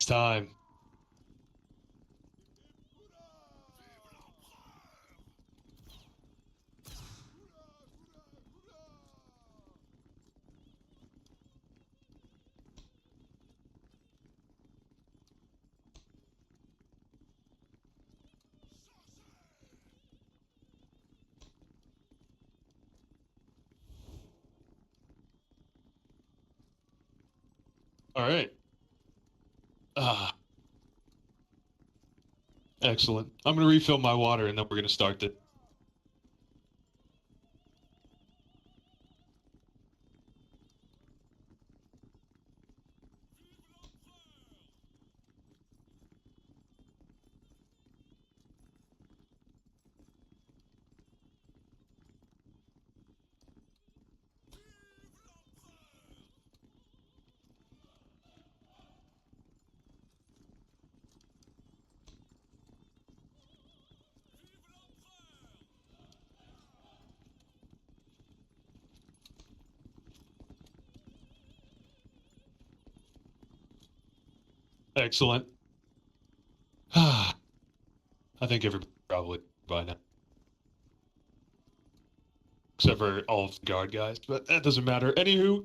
time. All right. Ah, excellent. I'm going to refill my water and then we're going to start it. Excellent. Ah, I think everybody probably by now, except for all of the guard guys, but that doesn't matter. Anywho,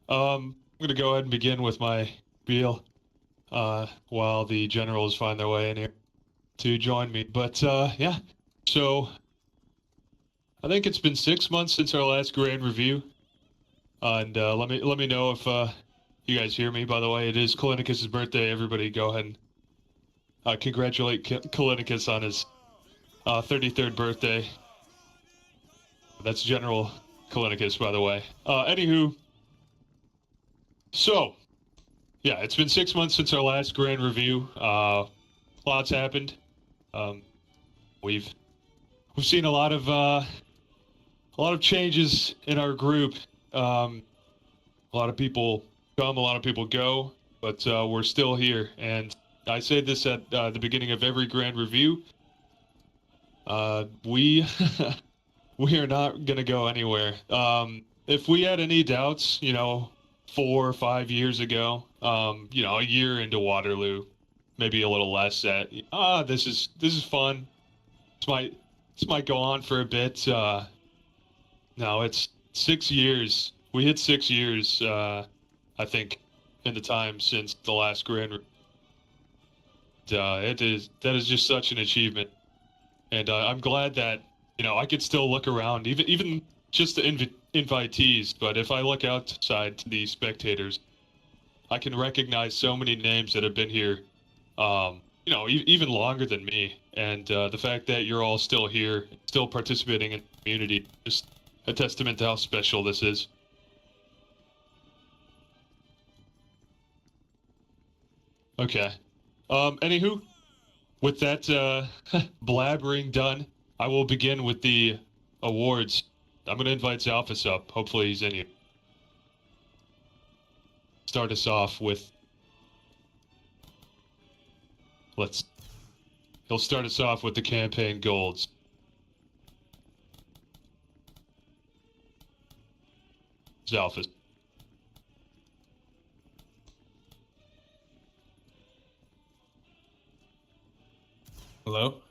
I'm going to go ahead and begin with my spiel while the generals find their way in here to join me. But yeah, so I think it's been 6 months since our last grand review, and let me know if you guys hear me. By the way, it is Kalinicus's birthday. Everybody, go ahead and congratulate Kalinicus on his 33rd birthday. That's General Kalinicus, by the way. Anywho, so yeah, it's been 6 months since our last grand review. Lots happened. Um, we've seen a lot of changes in our group. A lot of people come, a lot of people go, but we're still here. And I say this at the beginning of every grand review. We we are not gonna go anywhere. If we had any doubts, 4 or 5 years ago, a year into Waterloo, maybe a little less, that this is fun. This might go on for a bit. No, it's 6 years. We hit 6 years, I think, in the time since the last Grand. That is just such an achievement, and I'm glad that I could still look around, even just the invitees. But if I look outside to the spectators, I can recognize so many names that have been here, even longer than me. And the fact that you're all still here, still participating in the community, just a testament to how special this is. Okay. Anywho, with that blabbering done, I will begin with the awards. I'm going to invite Zalphus up. Hopefully he's in here. Start us off with... He'll start us off with the campaign golds. Zalphus. Hello?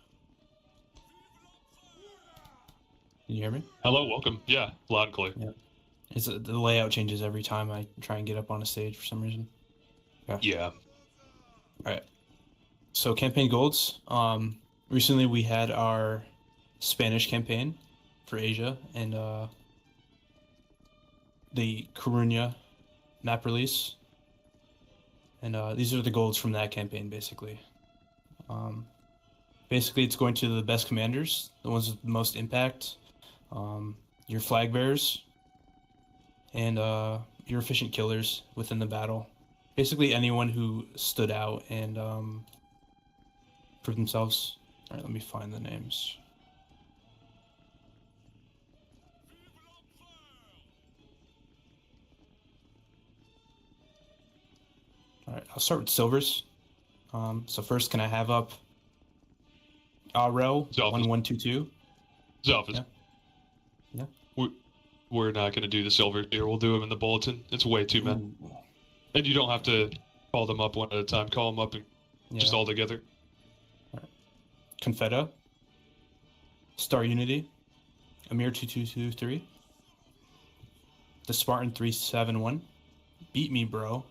Can you hear me? Hello, welcome. Yeah, loud and clear. Yeah. The layout changes every time I try and get up on a stage for some reason. Yeah. All right. So campaign golds. Recently we had our Spanish campaign for Asia and the Coruña map release. And these are the golds from that campaign, basically. Basically, it's going to the best commanders, the ones with the most impact, your flag bearers, and your efficient killers within the battle. Basically, anyone who stood out and proved themselves. All right, let me find the names. All right, I'll start with silvers. So first, can I have up Rel 1122? Zalphus. Yeah. We're not going to do the silver here. We'll do them in the bulletin. It's way too many. And you don't have to call them up one at a time. Call them up and just Yeah. all together. Confetta. Star Unity. Amir 2223. The Spartan 371. Beat Me Bro.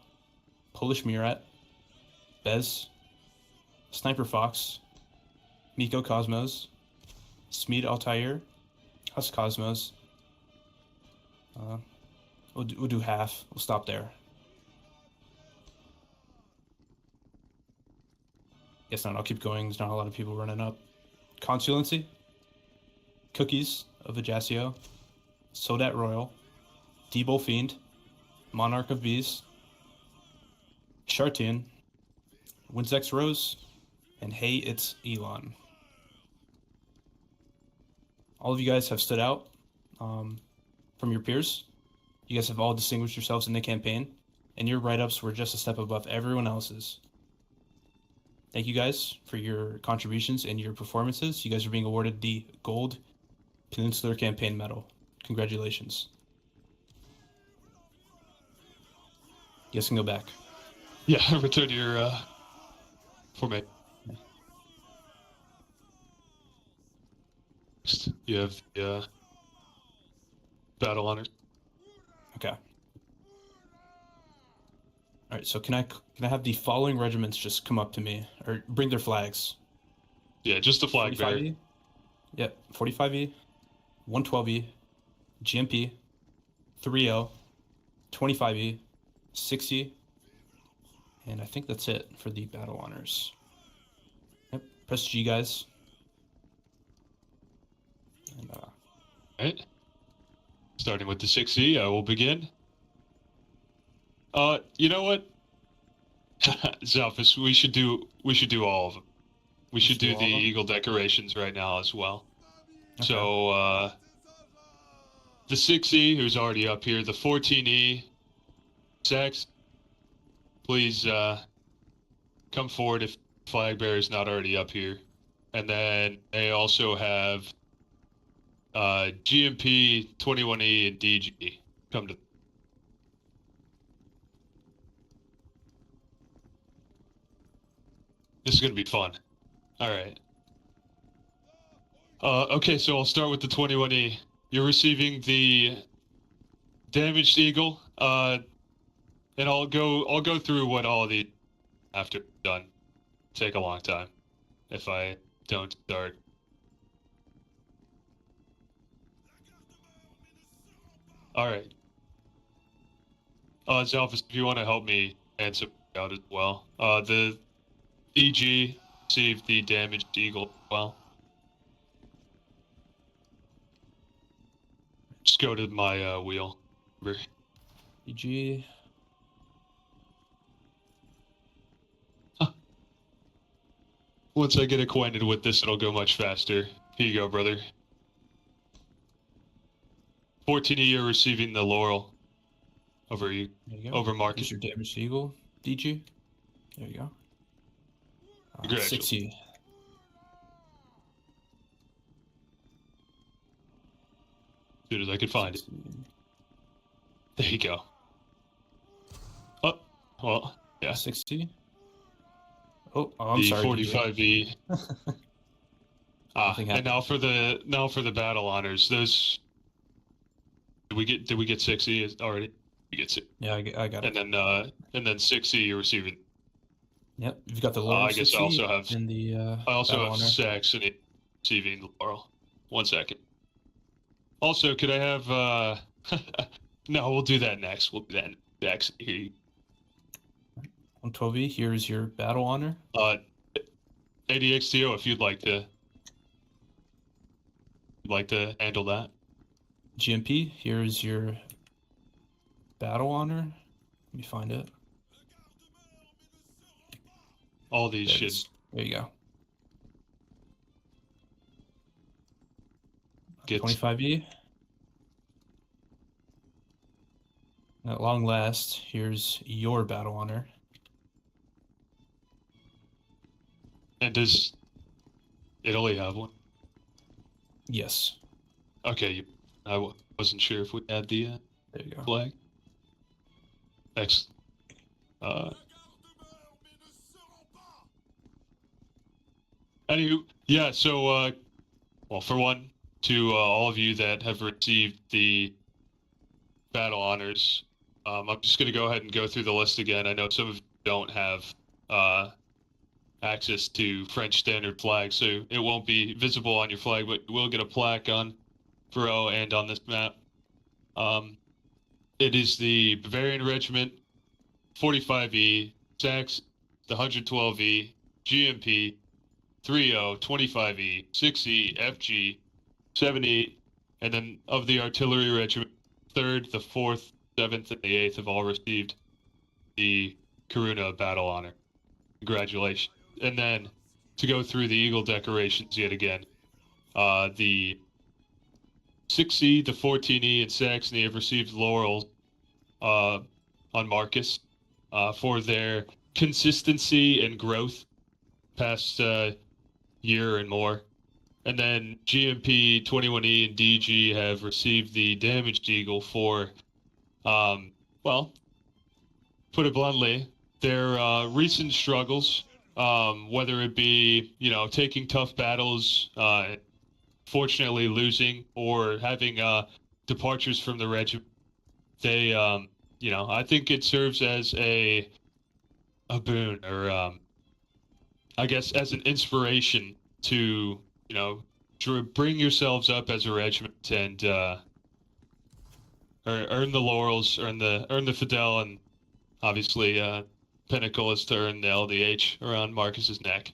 Polish Murat. Bez. Sniper Fox. Miko Cosmos. Smeed Altair. Husk Cosmos. We'll do half. We'll stop there. Yes, no, I'll keep going. There's not a lot of people running up. Consulency. Cookies of Ajaccio. Sodat Royal. Debo Fiend. Monarch of Bees. Shartian. Winsex Rose. And Hey, it's Elon. All of you guys have stood out from your peers. You guys have all distinguished yourselves in the campaign, and your write-ups were just a step above everyone else's. Thank you guys for your contributions and your performances. You guys are being awarded the Gold Peninsular Campaign Medal. Congratulations. You guys can go back. Yeah, return to your formation. Next, you have the battle honors. Okay. All right. So can I have the following regiments just come up to me or bring their flags? Yeah, just the flag bearer. 45E. Yep. 45E. 112E. GMP. 30. 25E. 60. And I think that's it for the battle honors. Yep. Press G, guys. And, All right. Starting with the 6E, I will begin. You know what? Zalphus, we should do all of them. We should do the Eagle decorations right now as well. Okay. So, the 6E, who's already up here, the 14E, Sex, please come forward if flag bearer is not already up here. And then they also have GMP, 21E, and DG come to. This is going to be fun. All right. Okay, so I'll start with the 21E. You're receiving the damaged Eagle, and I'll go through what all of these after done. Take a long time if I don't start. All right. Zalphus, if you want to help me answer out as well. The EG received the damaged Eagle as well. Just go to my wheel. EG. Huh. Once I get acquainted with this, it'll go much faster. Here you go, brother. 14E, you're receiving the Laurel over you. There you go. Over Market. Here's your damaged Eagle, DG. There you go. 60. As soon as I could find 60. It. There you go. Oh, well, yeah. 60. Oh, I'm sorry. The 45E. And now for the battle honors. Those. Did we get 60 already? We get 60. Yeah, I got it. And then 60 you're receiving. Yep, you've got the Laurel. I guess I also have. In the, I also have Saxony receiving the Laurel. 1 second. Also, could I have? No, we'll do that next. We'll do that next. Here. 112E. Here's your battle honor. ADXTO, if you'd like to handle that. GMP. Here's your battle honor. Let me find it. All these should. There you go. Get 25E. At long last, here's your battle honor. And does Italy have one? Yes. Okay, I wasn't sure if we had the there you go. flag. Excellent. Anywho, yeah. So, well, for one, to all of you that have received the battle honors, I'm just gonna go ahead and go through the list again. I know some of you don't have uh, access to French standard flag, so it won't be visible on your flag, but you will get a plaque on Faro and on this map. It is the Bavarian Regiment, 45E, Sax, the 112E, GMP, 30, 25E, 6E, FG, 7E, and then of the Artillery Regiment, 3rd, the 4th, 7th, and the 8th have all received the Karuna Battle Honor. Congratulations. And then to go through the Eagle decorations yet again, the 6E, the 14E, and Saxony have received laurels on Marcus for their consistency and growth past year and more. And then GMP, 21E, and DG have received the Damaged Eagle for, well, put it bluntly, their recent struggles, whether it be, taking tough battles, fortunately losing, or having departures from the regiment. They, I think it serves as a boon, or I guess as an inspiration to, bring yourselves up as a regiment and earn the laurels, earn the Fidel, and obviously Pinnacle is to earn the LDH around Marcus's neck.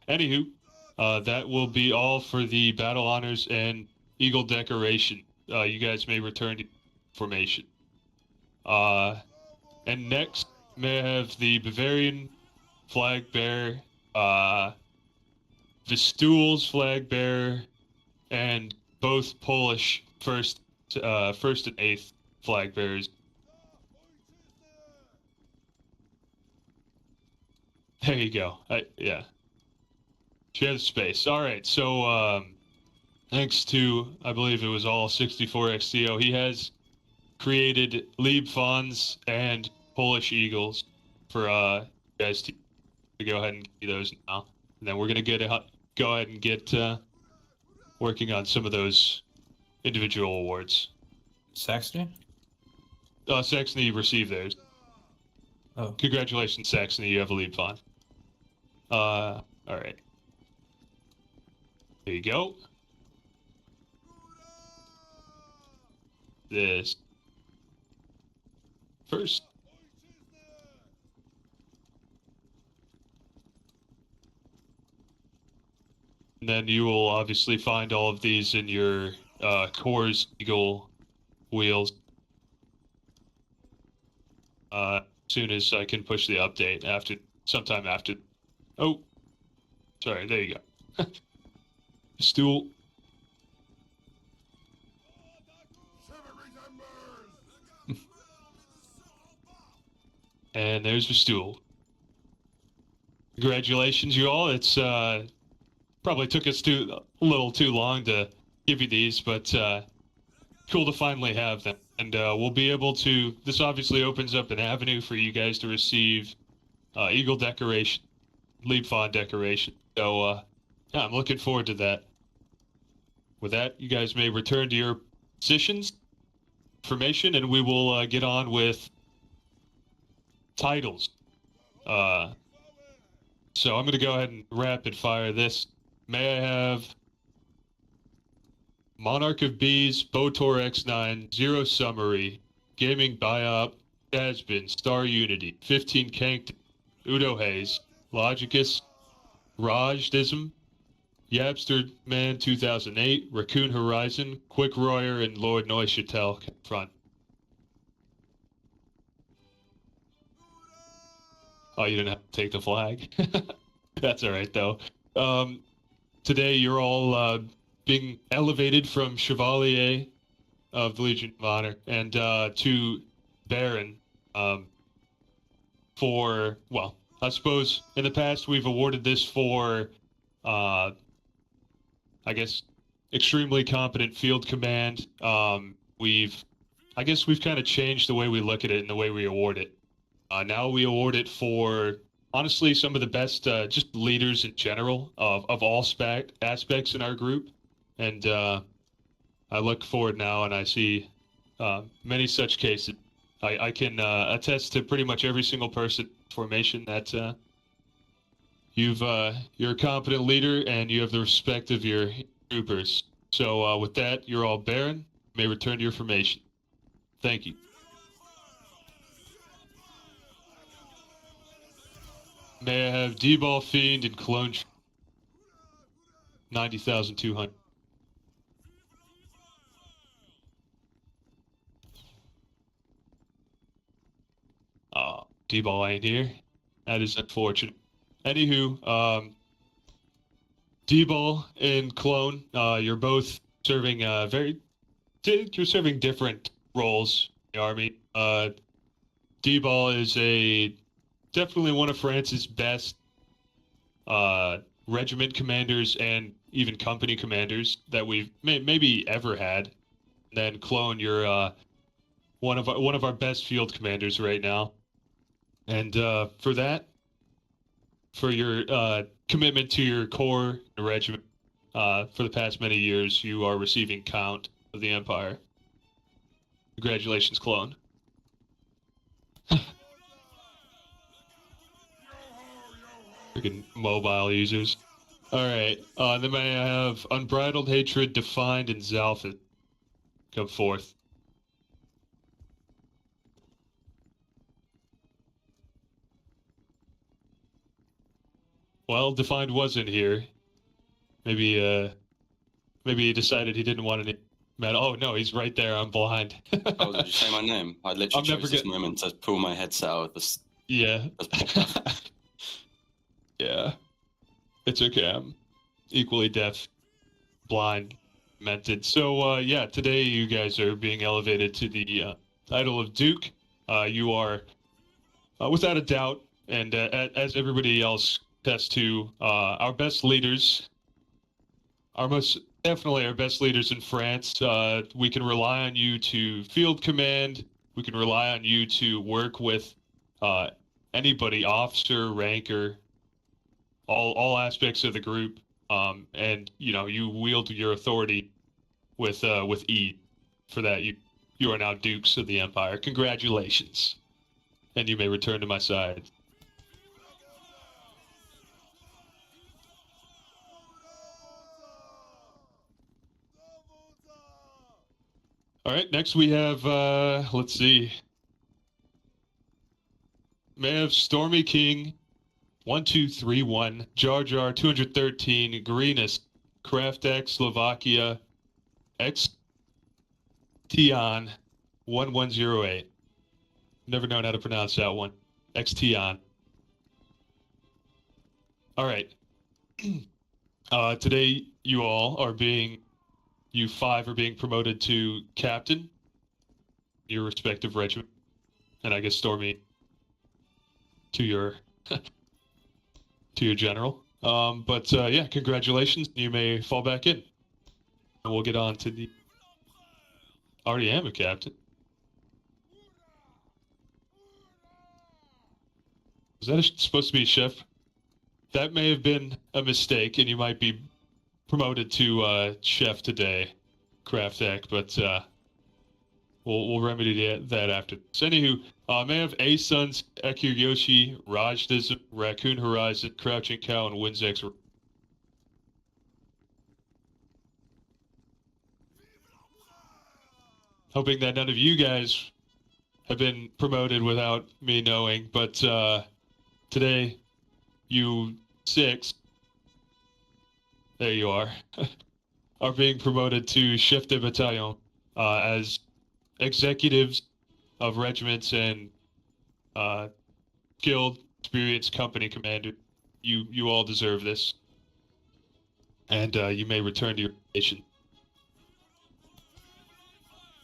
Anywho, that will be all for the battle honors and Eagle decoration. You guys may return to formation. And next, may I have the Bavarian flag bearer, Vistul's flag bearer, and both Polish first and eighth flag bearers. There you go. Yeah. Share the space. All right. So, thanks to, I believe it was all 64 XTO, he has created Lieb Fonds and Polish Eagles for you guys to go ahead and get those now. And then we're going to go ahead and get working on some of those individual awards. Saxony? Saxony received theirs. Oh. Congratulations, Saxony. You have a Lieb Fond. All right. There you go. This first. And then you will obviously find all of these in your Coors Eagle wheels. As soon as I can push the update sometime after. Oh, sorry. There you go. Stool. And there's the stool. Congratulations, you all. It's probably took us a little too long to give you these, but cool to finally have them. And we'll be able to. This obviously opens up an avenue for you guys to receive Eagle decoration, Lieb Fond decoration. So yeah, I'm looking forward to that. With that, you guys may return to your positions, formation, and we will get on with titles. So I'm going to go ahead and rapid fire this. May I have Monarch of Bees, Botor X9, Zero Summary, Gaming Biop, Jasbin, Star Unity, 15 Kankton, Udo Hayes, Logicus, Rajdism, Yabster Man 2008, Raccoon Horizon, Quick Royer, and Lord Neuchatel front. Oh, you didn't have to take the flag. That's all right, though. Today, you're all being elevated from Chevalier of the Legion of Honor and to Baron for, well, I suppose in the past we've awarded this for, I guess, extremely competent field command. I guess we've kind of changed the way we look at it and the way we award it. Now we award it for honestly some of the best just leaders in general of all aspects in our group. And I look forward now and I see many such cases. I can attest to pretty much every single person in formation that you're a competent leader and you have the respect of your troopers. So with that, you're all Baron. You may return to your formation. Thank you. May I have D-Ball Fiend and Clone 90,200. D-Ball ain't here. That is unfortunate. Anywho, D-Ball and Clone, you're both serving you're serving different roles in the army. D-Ball is definitely one of France's best regiment commanders and even company commanders that we've maybe ever had. And then Clone, you're one of our best field commanders right now. And for that, for your commitment to your corps and regiment for the past many years, you are receiving Count of the Empire. Congratulations, Clone. Freaking mobile users. Alright, then may I have Unbridled Hatred, Defined, and Zalfit come forth. Well, Defined wasn't here. Maybe he decided he didn't want any medal. Oh no, he's right there. I'm blind. Oh, did you say my name? I literally chose this moment to pull my headset out of this. Yeah. Yeah. It's okay. I'm equally deaf, blind, mented. So yeah, today you guys are being elevated to the title of Duke. You are, without a doubt, and as everybody else tests to, our best leaders. Definitely our best leaders in France. We can rely on you to field command. We can rely on you to work with anybody, officer, ranker, all aspects of the group. And you wield your authority with ease. For that, you are now Dukes of the Empire. Congratulations, and you may return to my side. All right, next we have, let's see. May I have Stormy King, 1231, Jar Jar 213, Greenest, Kraftek, Slovakia, X Tion 1108. Never known how to pronounce that one. X Tion. All right. Today you five are being promoted to captain, your respective regiment, and I guess Stormy to your general. But yeah, congratulations. You may fall back in, and we'll get on to the. Already am a captain. Is that supposed to be chef? That may have been a mistake, and you might be promoted to chef today, Kraftek, but we'll remedy that after this. Anywho, may I have A Sons, Ekiryoshi, Rajdism, Raccoon Horizon, Crouching Cow, and Winzex. Hoping that none of you guys have been promoted without me knowing, but today, you 6, there you are being promoted to chef de bataillon as executives of regiments and guild experienced company commander. You all deserve this, and you may return to your station.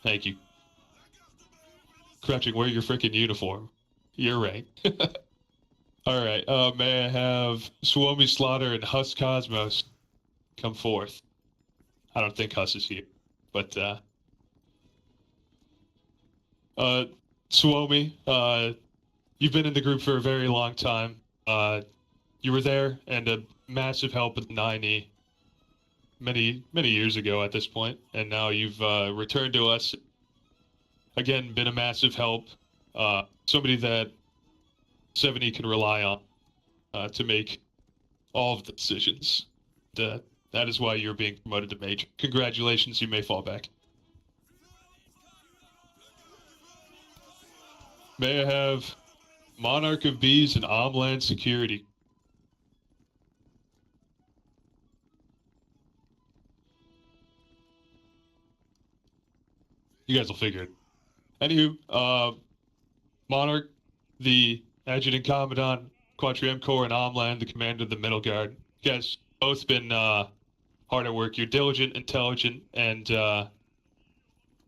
Thank you. Crouching, wear your freaking uniform. You're right. All right. May I have Suomi Slaughter and Huss Cosmos come forth? I don't think Huss is here, but Suomi, you've been in the group for a very long time. You were there and a massive help with the 9E many, many years ago at this point, and now you've returned to us. Again, been a massive help. Somebody that 70 can rely on to make all of the decisions. That is why you're being promoted to Major. Congratulations, you may fall back. May I have Monarch of Bees and Homeland Security? You guys will figure it. Anywho, Monarch, the Adjutant Commandant, Quatrium Corps, and Homeland, the Commander of the Middle Guard. You guys both been hard at work. You're diligent, intelligent, and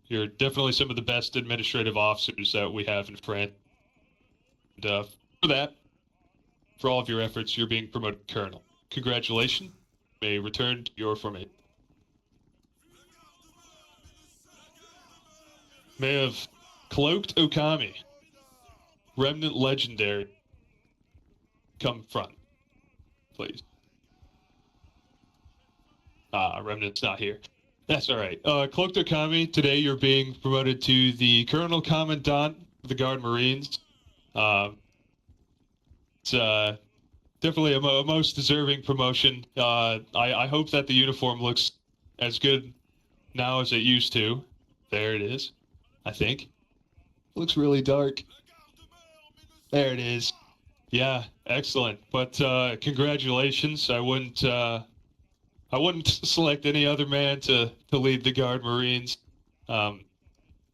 you're definitely some of the best administrative officers that we have in France. And for that, for all of your efforts, you're being promoted to Colonel. Congratulations. May return to your formation. May have Cloaked Okami, Remnant Legendary, come front, please. Remnant's not here. That's all right. Cloaked Okami, today you're being promoted to the Colonel Commandant of the Guard Marines. It's definitely a most deserving promotion. I hope that the uniform looks as good now as it used to. There it is, I think. It looks really dark. There it is. Yeah, excellent. But congratulations. I wouldn't select any other man to lead the Guard Marines.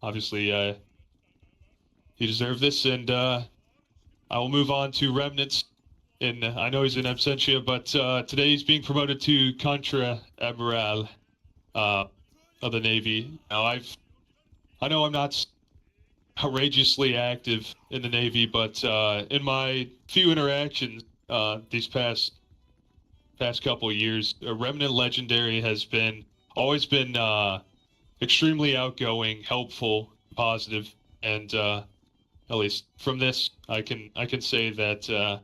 Obviously, he deserved this, and I will move on to Remnants. And I know he's in absentia, but today he's being promoted to Contra Admiral of the Navy. Now, I know I'm not outrageously active in the Navy, but in my few interactions these past couple of years, a Remnant Legendary has always been extremely outgoing, helpful, positive, and at least from this, I can say that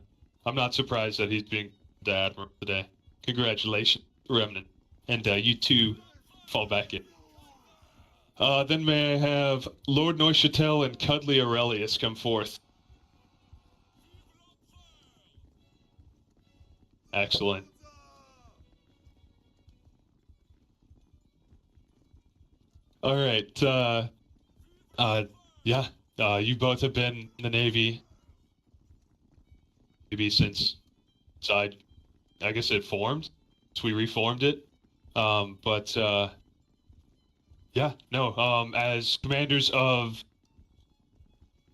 I'm not surprised that he's being the Admiral today. Congratulations, Remnant, and you too fall back in. Then may I have Lord Neuchatel and Cuddly Aurelius come forth. Excellent. All right. Yeah. You both have been in the Navy maybe since I guess it formed. So we reformed it. But yeah, no. As commanders of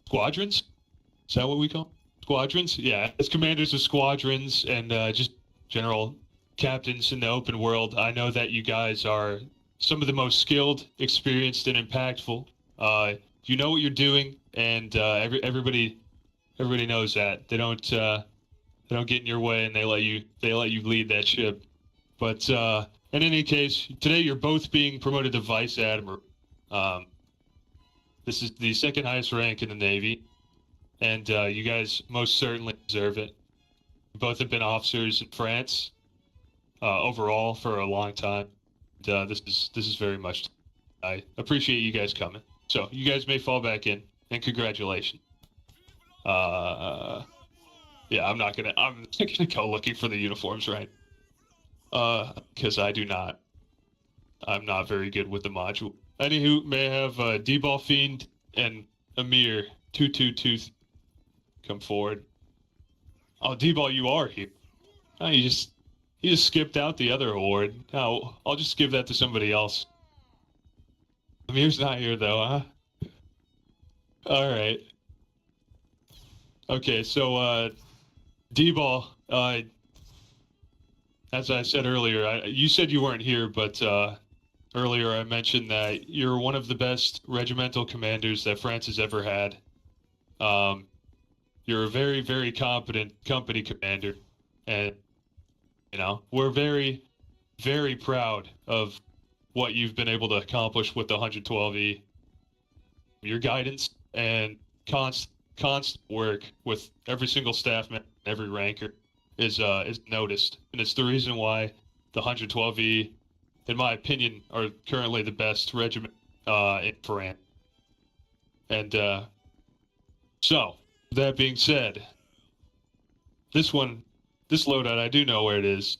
squadrons, is that what we call them? Squadrons? Yeah, as commanders of squadrons and just general captains in the open world, I know that you guys are some of the most skilled, experienced, and impactful. You know what you're doing, and everybody knows that. They don't get in your way, and they let you lead that ship. But in any case, today you're both being promoted to Vice Admiral. This is the second highest rank in the Navy, and you guys most certainly deserve it. You both have been officers in France overall for a long time. This is very much. I appreciate you guys coming. So you guys may fall back in, and congratulations. Yeah, I'm not gonna go looking for the uniforms, right? Because I'm not very good with the module. Anywho, may I have D-Ball Fiend and Amir 222 come forward. Oh, D-Ball, you are here. Oh, you just skipped out the other award. Oh, I'll just give that to somebody else. Amir's not here though, huh? All right. Okay, so D-Ball, as I said earlier, you said you weren't here, but earlier I mentioned that you're one of the best regimental commanders that France has ever had. You're a very, very competent company commander, and we're very, very proud of what you've been able to accomplish with the 112E. Your guidance and constant constant work with every single staff member, every ranker is noticed, and it's the reason why the 112E, in my opinion, are currently the best regiment in France. And so, that being said, this loadout, I do know where it is.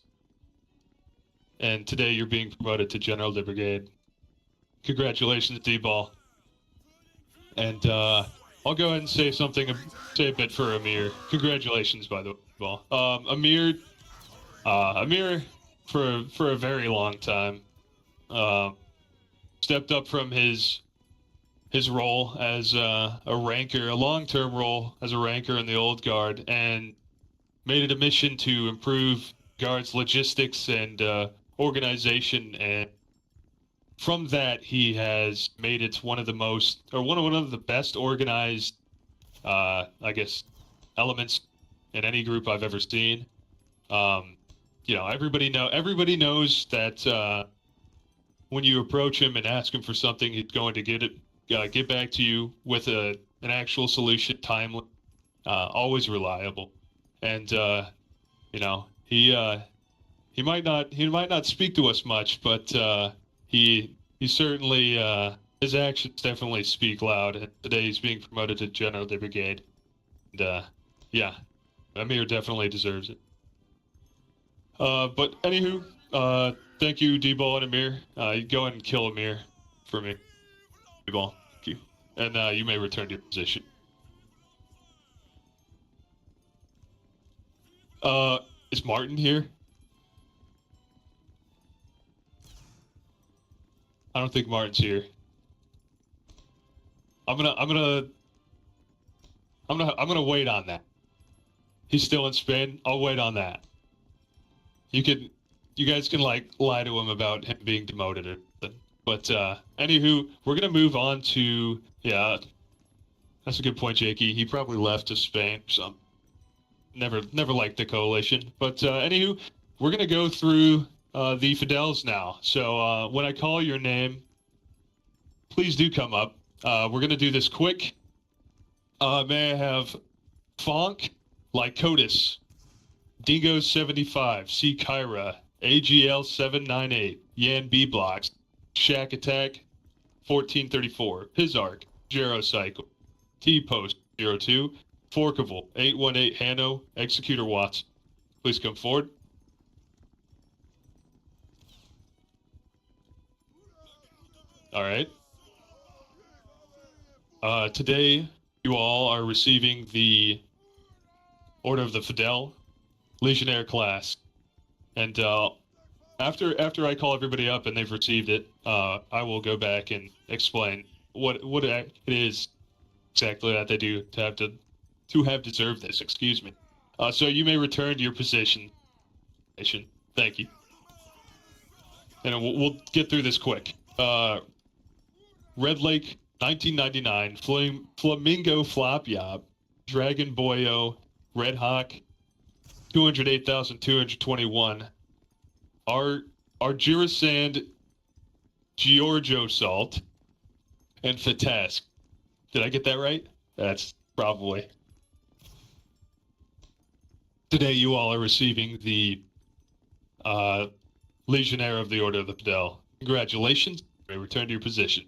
And today you're being promoted to General de Brigade. Congratulations, D-Ball. And I'll go ahead and say a bit for Amir. Congratulations, by the way, D-Ball. Amir, for a very long time, stepped up from his role as a ranker, a long-term role as a ranker in the old guard, and made it a mission to improve guards' logistics and organization. And from that, he has made it one of the best organized, I guess, elements in any group I've ever seen. Everybody knows that when you approach him and ask him for something, he's going to get back to you with an actual solution, timely, always reliable. And he might not speak to us much, but he certainly his actions definitely speak loud. And today he's being promoted to General de Brigade, and yeah, Amir definitely deserves it. But anywho, thank you, D-Ball and Amir. Go ahead and kill Amir for me, D-Ball. Thank you, and you may return to your position. Is Martin here? I don't think Martin's here. I'm gonna wait on that. He's still in Spain. I'll wait on that. You guys can like lie to him about him being demoted or something. But anywho, we're gonna move on to that's a good point, Jakey. He probably left to Spain or something. Never liked the coalition. But anywho, we're gonna go through the Fidels now. So when I call your name, please do come up. We're gonna do this quick. May I have Fonk, Lycotis, Dingo 75, C Kyra, AGL 798, Yan B Blocks, Shack Attack 1434, Pizark, Gerocycle, T Post 02, Forkable 818, Hanno, Executor Watts. Please come forward. All right. Today, you all are receiving the Order of the Fidel Legionnaire class, and after I call everybody up and they've received it, I will go back and explain what it is exactly that they do to have deserved this. Excuse me. So you may return to your position. Thank you. And we'll get through this quick. Red Lake 1999, Flamingo Flop Yop, Dragon Boyo, Red Hawk 208,221, Argirisand, Giorgio Salt, and Fatask. Did I get that right? That's probably. Today you all are receiving the Legionnaire of the Order of the Fidel. Congratulations. You may return to your position.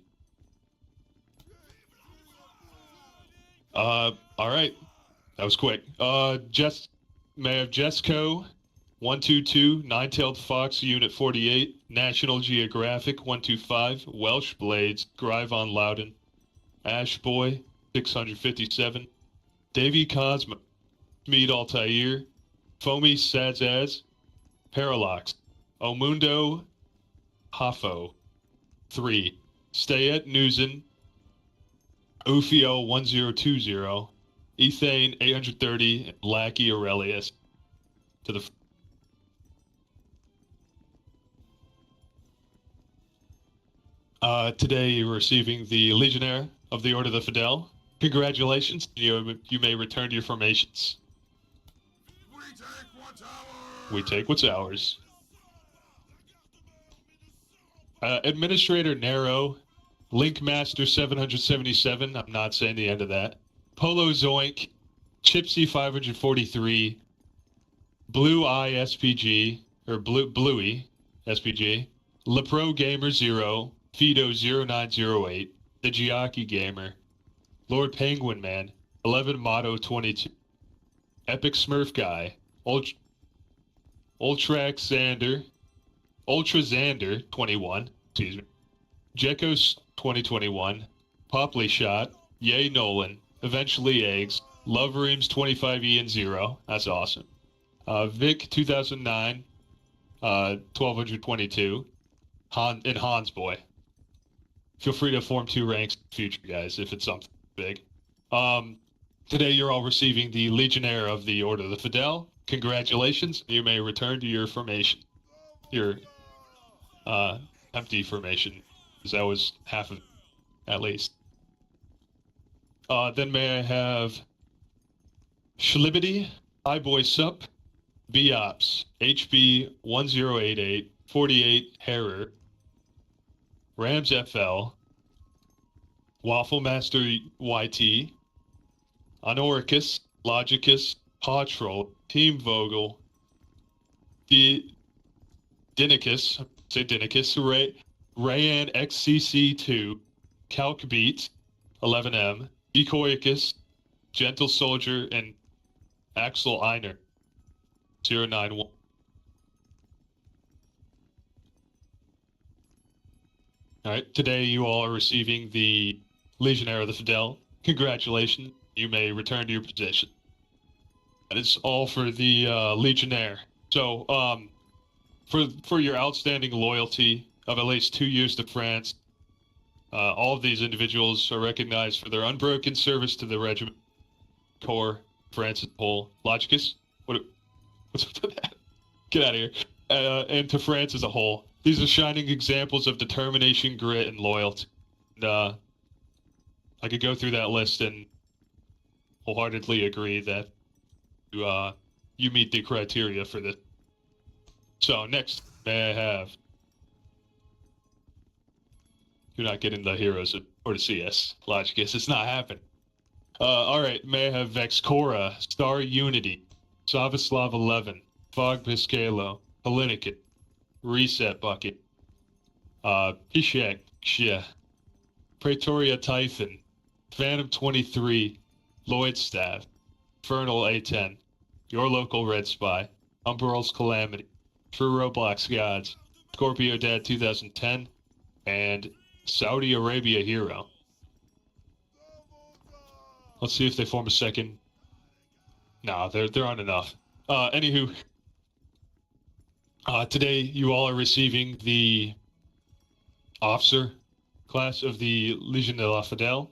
All right. That was quick. May I have Jesco 122, Nine-Tailed Fox Unit 48, National Geographic 125, Welsh Blades, Gryvon Loudon, Ash Boy 657, Davy Cosmo, Mead Altair, Foamy Sazaz, Parallax, Omundo Hafo 3, Stayet Newsen, Ufio 1020, Ethane 830, and Lackey Aurelius to the. Today you're receiving the Legionnaire of the Order of the Fidel. Congratulations. You may return to your formations. We take what's ours. Administrator Nero, Linkmaster 777. I'm not saying the end of that. Polo Zoink, Chipsy 543, Blue Eye SPG, or Bluey SPG, Lepro Gamer 0, Fido 0908, The Giaki Gamer, Lord Penguin Man, 11 Motto 22, Epic Smurf Guy, Ultrax Xander, Ultra Xander 21, excuse me, Jekos 2021, Popley Shot, Yay Nolan, Eventually Eggs, Love Reams 25E and 0, that's awesome. Vic 2009, 1222, and Hans Boy. Feel free to form 2 ranks in the future, guys, if it's something big. Today you're all receiving the Legionnaire of the Order of the Fidel. Congratulations, you may return to your formation. Your empty formation, because that was half of it, at least. Then may I have Schlibbity, Highboy Sup, Bops, HB 1088, 48 Herrer, Rams FL, Waffle Master YT, Anoricus, Logicus, Paw Troll, Team Vogel, Dinicus, Rayan XCC2, Calc Beat, 11M, Decoyicus, Gentle Soldier, and Axel Einer, 091. All right, today you all are receiving the Legionnaire of the Fidel. Congratulations, you may return to your position. That is all for the Legionnaire. So, for your outstanding loyalty of at least 2 years to France, all of these individuals are recognized for their unbroken service to the regiment, corps, France as a whole. Logicus, what's up with that? Get out of here. And to France as a whole. These are shining examples of determination, grit, and loyalty. And, I could go through that list and wholeheartedly agree that you meet the criteria for this. So next, may I have? You're not getting the heroes or the CS. Logicus, it's not happening. All right, may I have Vexcora, Star Unity, Savislav 11, Fog Piscalo, Polinicus, Reset Bucket, Pishek, Praetoria Typhon, Phantom 23, Lloyd Staff, Infernal A10, Your Local Red Spy, Umbrel's Calamity, True Roblox Gods, Scorpio Dad 2010, and Saudi Arabia Hero. Let's see if they form a second. No, they're on enough. Anywho, today you all are receiving the officer class of the Legion de la Fidel.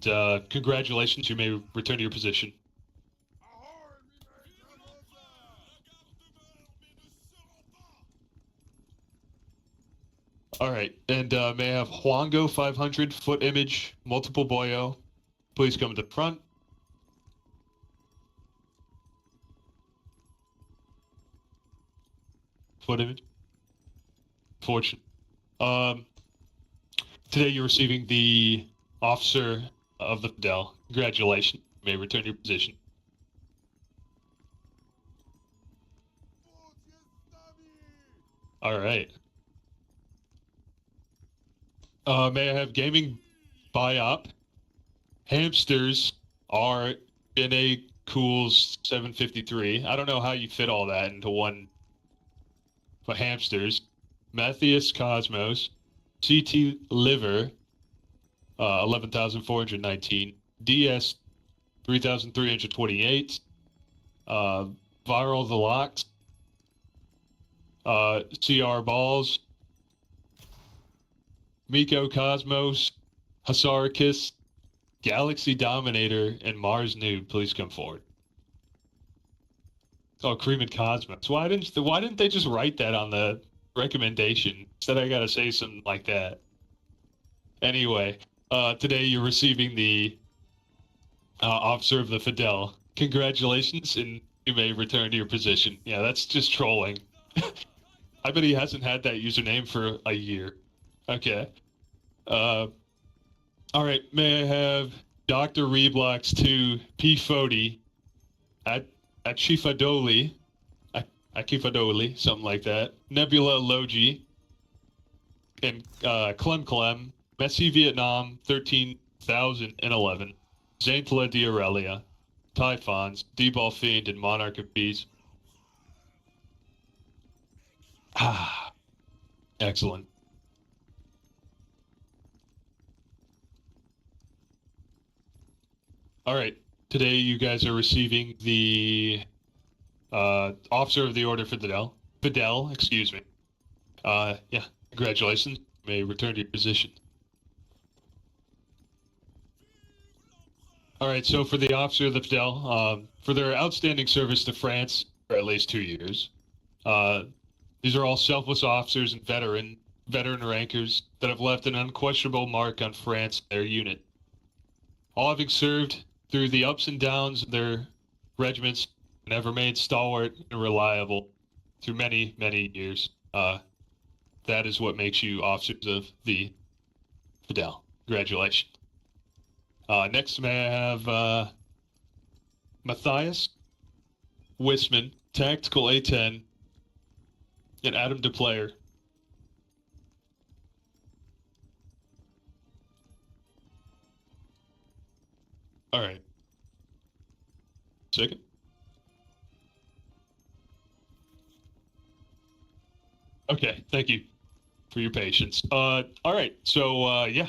Congratulations, you may return to your position. All right, and may I have Huango 500, Foot Image, Multiple Boyo. Please come to the front. Foot Image. Fortune. Today you're receiving the Officer of the Fidel. Congratulations. You may return to your position. All right. May I have Gaming Biop? Hamsters are in a Cools 753. I don't know how you fit all that into one. But hamsters. Matthias Cosmos. CT Liver. 11,419. DS 3,328. Viral the Locks. CR Balls. Miko Cosmos. Hasaricus. Galaxy Dominator, and Mars Noob, please come forward. Oh, Cream and Cosmos. Why didn't they just write that on the recommendation? Instead, I gotta say something like that. Anyway, today you're receiving the Officer of the Fidel. Congratulations, and you may return to your position. Yeah, that's just trolling. I bet he hasn't had that username for a year. Okay. All right, may I have Dr. Reblox to P40 at Achifadoli, Akifadoli, something like that. Nebula Logi and Clem Clem, Messi Vietnam 13,011, Zaintla Diarelia, Typhons, D-Ball Fiend, and Monarch of Peace. Ah, excellent. All right. Today you guys are receiving the Officer of the Order Fidel. Fidel, excuse me. Yeah, congratulations. You may return to your position. All right, so for the Officer of the Fidel, for their outstanding service to France for at least 2 years, these are all selfless officers and veteran rankers that have left an unquestionable mark on France and their unit. All having served through the ups and downs of their regiments and have remained stalwart and reliable through many, many years. That is what makes you officers of the Fidel. Congratulations. Next, may I have Matthias Wisman, Tactical A10, and Adam DePlayer. All right. Second. Okay, thank you for your patience. All right, so yeah,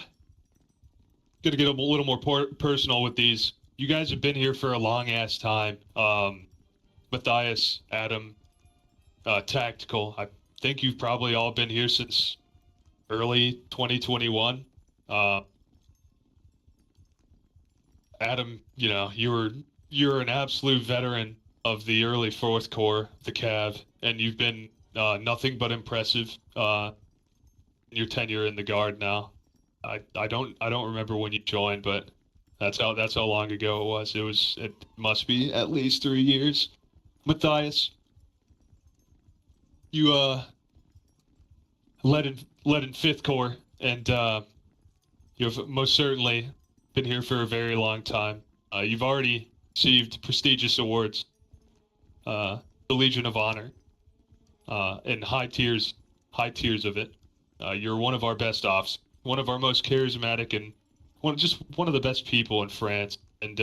gonna get a little more personal with these. You guys have been here for a long ass time. Matthias, Adam, Tactical. I think you've probably all been here since early 2021. Adam, you know, you're an absolute veteran of the early Fourth Corps, the Cav, and you've been nothing but impressive in your tenure in the Guard now. I don't remember when you joined, but that's how long ago it was. It must be at least 3 years. Matthias, you led in Fifth Corps, and you have most certainly been here for a very long time. You've already received prestigious awards, the Legion of Honor, and high tiers of it. You're one of our best offs, one of our most charismatic, and one of the best people in France. And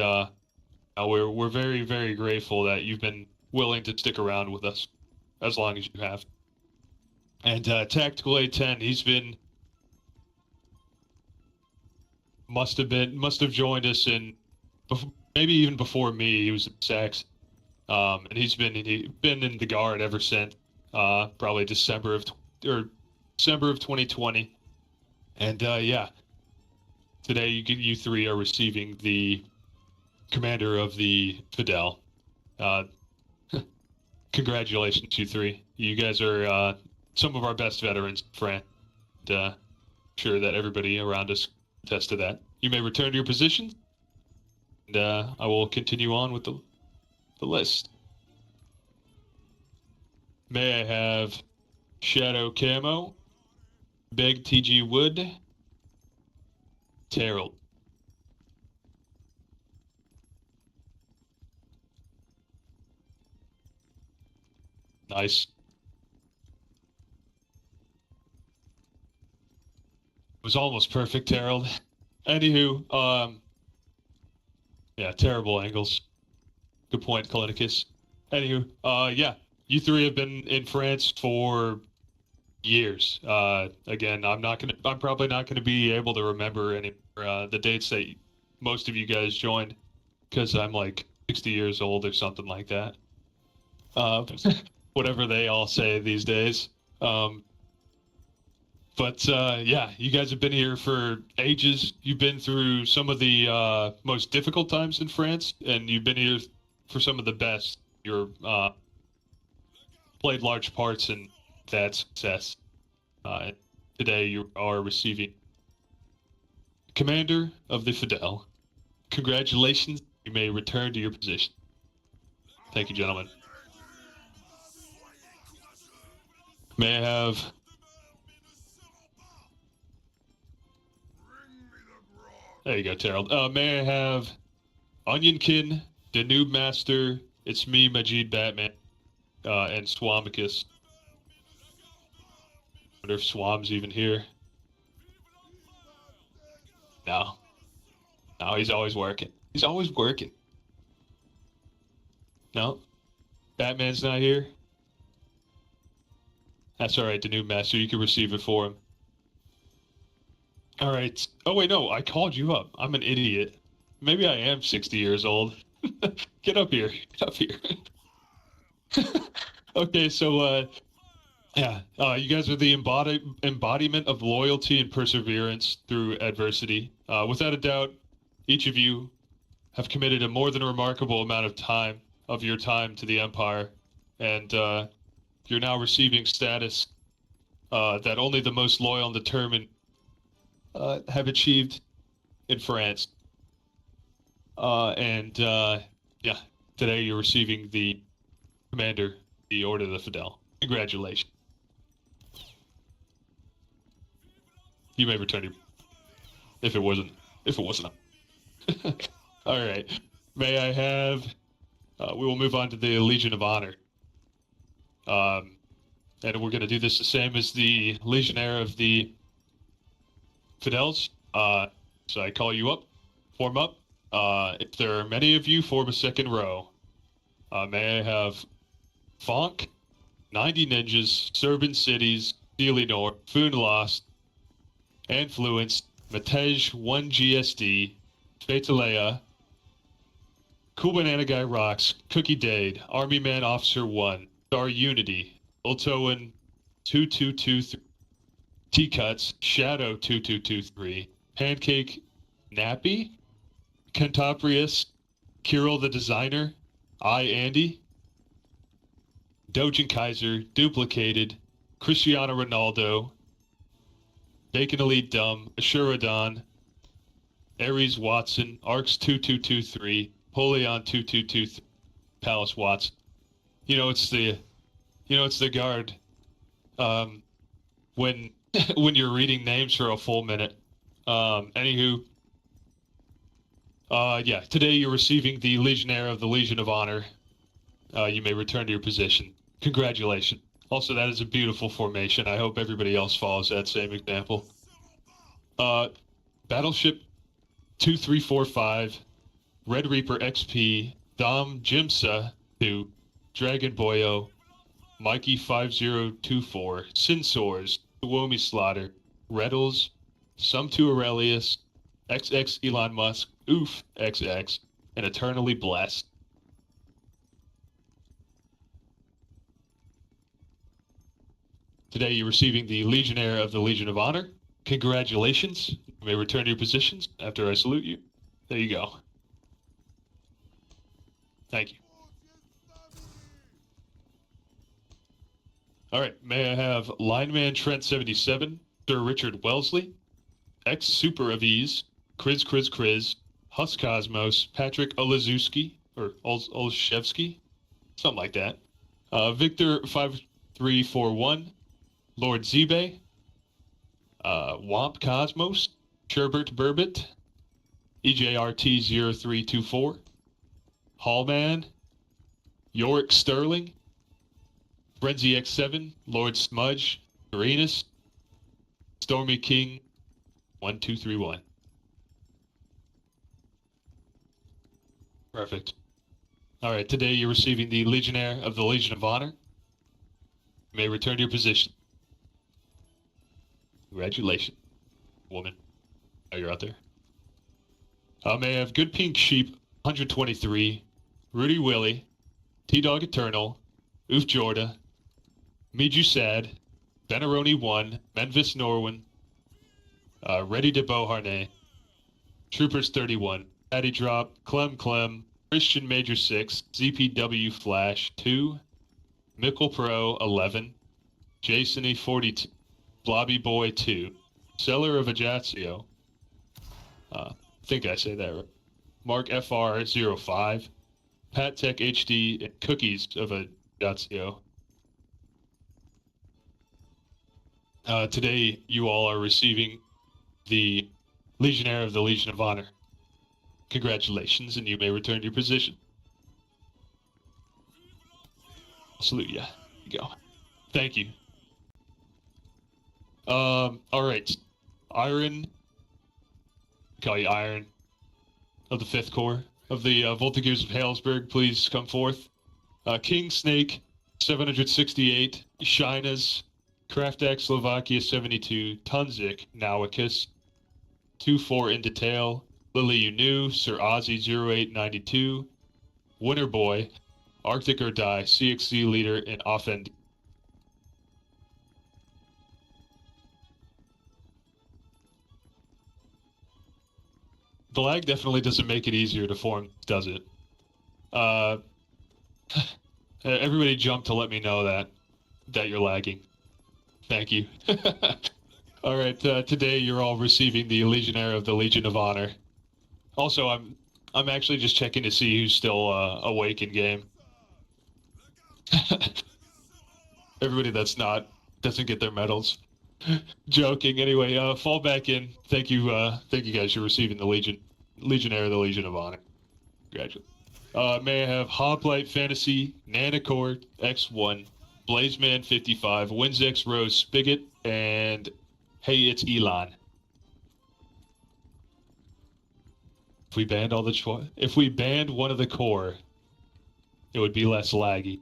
we're very, very grateful that you've been willing to stick around with us as long as you have. And Tactical A10, he's been must have joined us in maybe even before me. He was in Sax, and he's been in the Guard ever since probably December of 2020. And yeah, today you three are receiving the commander of the Fidel. Congratulations, you three. You guys are some of our best veterans in France. And, sure that everybody around us attests to that. You may return to your position, and I will continue on with the list. May I have Shadow Camo, Big TG Wood, Terrell. Nice. It was almost perfect, Terrell. Anywho, yeah, terrible angles. Good point, Kalinicus. Anywho, yeah, you three have been in France for years. Again, I'm probably not gonna be able to remember any the dates that most of you guys joined, because I'm like 60 years old or something like that. Whatever they all say these days. But yeah, you guys have been here for ages. You've been through some of the most difficult times in France, and you've been here for some of the best. You're played large parts in that success. Today you are receiving Commander of the Fidel. Congratulations. You may return to your position. Thank you, gentlemen. May I have There you go, Terrell. May I have Onionkin, the Noob Master, it's me, Majid Batman, and Swamicus. Wonder if Swam's even here. No. No, he's always working. He's always working. No. Batman's not here. That's alright, the Noob Master. You can receive it for him. Alright. Oh, wait, no. I called you up. I'm an idiot. Maybe I am 60 years old. Get up here. Get up here. Okay, so, yeah, you guys are the embodiment of loyalty and perseverance through adversity. Without a doubt, each of you have committed a more than remarkable amount of your time to the Empire, and you're now receiving status that only the most loyal and determined have achieved in France. Yeah, today you're receiving the Commander, the Order of the Fidel. Congratulations. You may return your... If it wasn't... All right. May I have... we will move on to the Legion of Honor. And we're going to do this the same as the Legionnaire of the Fidels. So I call you up. Form up. If there are many of you, form a second row. May I have Fonk, 90 Ninjas, Serban Cities, Delianor, Foon Lost, Influence, Matej 1 GSD, Fatalea, Cool Banana Guy Rocks, Cookie Dade, Army Man Officer 1, Star Unity, Ultoan 2223, T-Cuts, Shadow 2223, Pancake Nappy, Cantabrius, Kirill the Designer, Andy, Dojin Kaiser, Duplicated, Cristiano Ronaldo, Bacon Elite Dumb, Ashuradon, Aries Watson, Arcs 2223, Polion 2223, Palace Watson. It's the guard. When when you're reading names for a full minute. Anywho, yeah, today you're receiving the Legionnaire of the Legion of Honor. You may return to your position. Congratulations. Also, that is a beautiful formation. I hope everybody else follows that same example. Battleship 2345, Red Reaper XP, Dom Jimsa 2, Dragon Boyo, Mikey 5024, Sinsors, Suomi Slaughter, Reddles, Sum2 Aurelius, XX Elon Musk, Oof XX, and Eternally Blessed. Today you're receiving the Legionnaire of the Legion of Honor. Congratulations. You may return to your positions after I salute you. There you go. Thank you. All right, may I have Lineman Trent 77, Sir Richard Wellesley, ex Super of Ease, Kriz, Hus Cosmos, Patrick Olazewski, or Olszewski, something like that. Victor 5341, Lord Zebe, Womp Cosmos, Sherbert Burbot, EJRT 0324, Hallman, Yorick Sterling, Frenzy X7, Lord Smudge, Uranus, Stormy King 1231. Perfect. All right, today you're receiving the Legionnaire of the Legion of Honor. You may return to your position. Congratulations, woman. Oh, you're out there. May I have Good Pink Sheep 123, Rudy Willie, T-Dog Eternal, Oof Jorda, Miju Sad, Beneroni 1, Menvis Norwin, Ready to Beauharnais, Troopers 31, Patty Drop, Clem, Christian Major 6, ZPW Flash 2, Mickle Pro 11, Jason E 42, Blobby Boy 2, Seller of Ajaccio, I think I say that right, Mark FR 05, Pat Tech HD, and Cookies of Ajaccio. Today you all are receiving the Legionnaire of the Legion of Honor. Congratulations, and you may return to your position. I'll salute you. Here you go. Thank you. All right. Iron. Call you Iron. Of the 5th Corps. Of the Voltigeurs of Halesburg, please come forth. King Snake, 768. Shinas. Kraftak, Slovakia, 72. Tunzik, Nowicus. 24 in detail. Lily You Knew, Sir Ozzy, 0892. Winter Boy, Arctic or Die, CXC leader in Offend. The lag definitely doesn't make it easier to form, does it? Everybody jump to let me know that you're lagging. Thank you. All right, today you're all receiving the Legionnaire of the Legion of Honor. Also, I'm actually just checking to see who's still awake in game. Everybody that's not doesn't get their medals. Joking. Anyway, fall back in. Thank you guys for receiving the Legionnaire of the Legion of Honor. Congratulations. May I have Hoplite Fantasy, Nanacore X1, Blazeman 55, Winzex Rose Spigot, and hey, it's Elon. If we banned one of the core, it would be less laggy.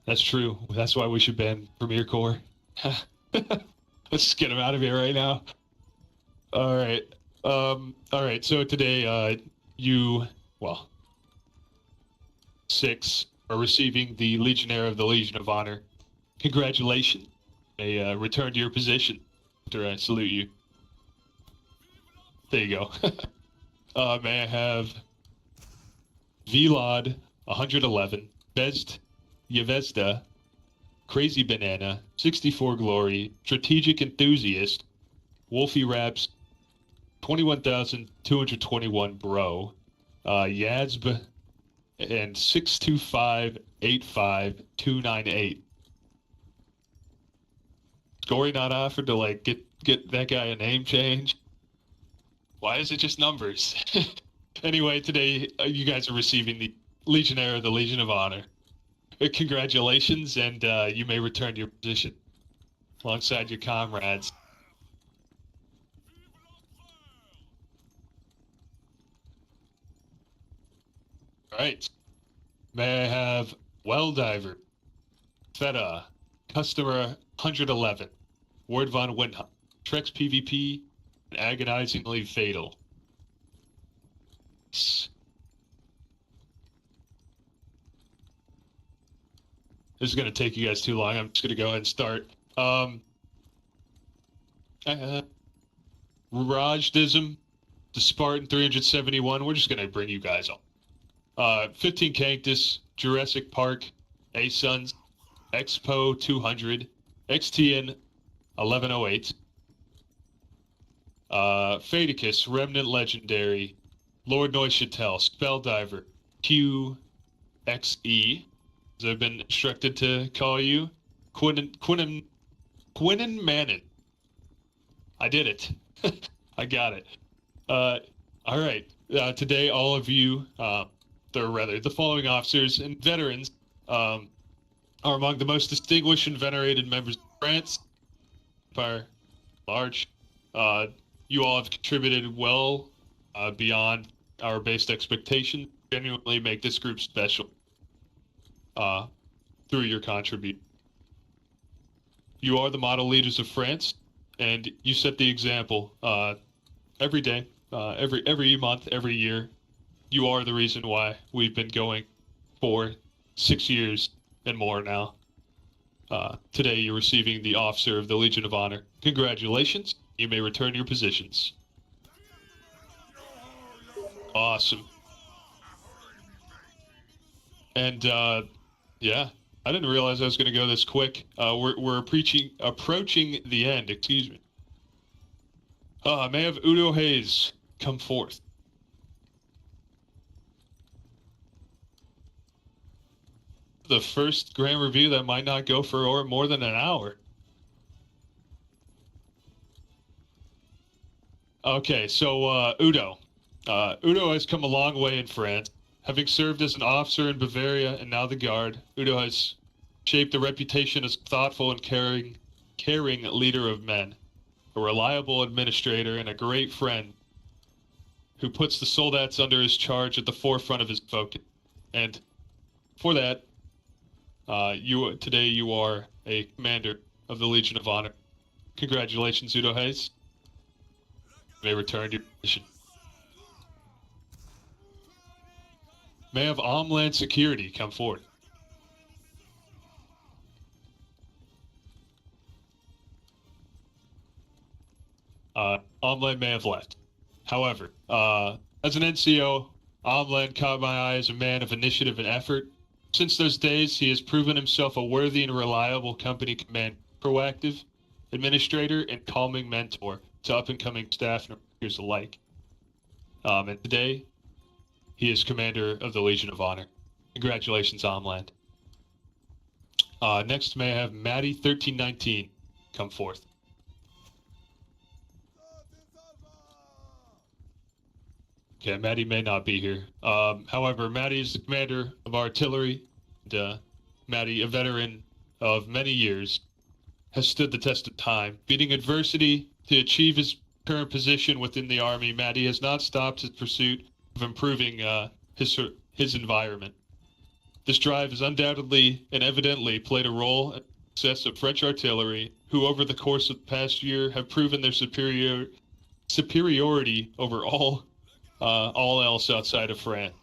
That's true. That's why we should ban Premier Core. Let's just get him out of here right now. All right. So today, well, 6 are receiving the Legionnaire of the Legion of Honor. Congratulations. May return to your position after I salute you. There you go. May I have Vlad 111, Best Yevesta, Crazy Banana, 64 Glory, Strategic Enthusiast, Wolfie Raps, 21,221 Bro, Yazb, and 625-85298. Scory not offered to like get that guy a name change. Why is it just numbers? Anyway, today you guys are receiving the Legionnaire of the Legion of Honor. Congratulations, and you may return to your position alongside your comrades. All right. May I have Well Diver, Feta, Customer 111, Ward von Windham, Trex PvP, and Agonizingly Fatal. This is going to take you guys too long. I'm just going to go ahead and start. Rajdism, the Spartan 371. We're just going to bring you guys on. 15 Cactus, Jurassic Park, A-Suns, Expo 200, XTN 1108, Faticus, Remnant Legendary, Lord Neuchatel, Spelldiver, QXE, as I've been instructed to call you, Quinnen Mannon. I did it. I got it. All right. Today, all of you, the following officers and veterans are among the most distinguished and venerated members of France. Empire, large. You all have contributed well beyond our based expectations. Genuinely make this group special through your contribution. You are the model leaders of France, and you set the example every day, every month, every year. You are the reason why we've been going for 6 years and more now. Today, you're receiving the Officer of the Legion of Honor. Congratulations. You may return to your positions. Awesome. And, yeah, I didn't realize I was going to go this quick. We're approaching the end, excuse me. May I have Udo Hayes come forth. The first grand review that might not go for more than an hour. Okay, so Udo. Udo has come a long way in France. Having served as an officer in Bavaria and now the Guard, Udo has shaped a reputation as a thoughtful and caring leader of men, a reliable administrator, and a great friend who puts the soldats under his charge at the forefront of his focus. And for that, today you are a commander of the Legion of Honor. Congratulations, Udo Hayes. You may return to your position. May I have Homeland Security come forward. Homeland may have left. However, as an NCO, Homeland caught my eye as a man of initiative and effort. Since those days, he has proven himself a worthy and reliable company commander, proactive administrator, and calming mentor to up-and-coming staff and recruiters alike. And today, he is commander of the Legion of Honor. Congratulations, Homeland. Next, may I have Maddie 1319 come forth. Okay, Maddie may not be here. However, Maddie is the commander of artillery. And, Maddie, a veteran of many years, has stood the test of time. Beating adversity to achieve his current position within the Army, Maddie has not stopped his pursuit of improving his environment. This drive has undoubtedly and evidently played a role in the success of French artillery, who over the course of the past year have proven their superiority over all else outside of France.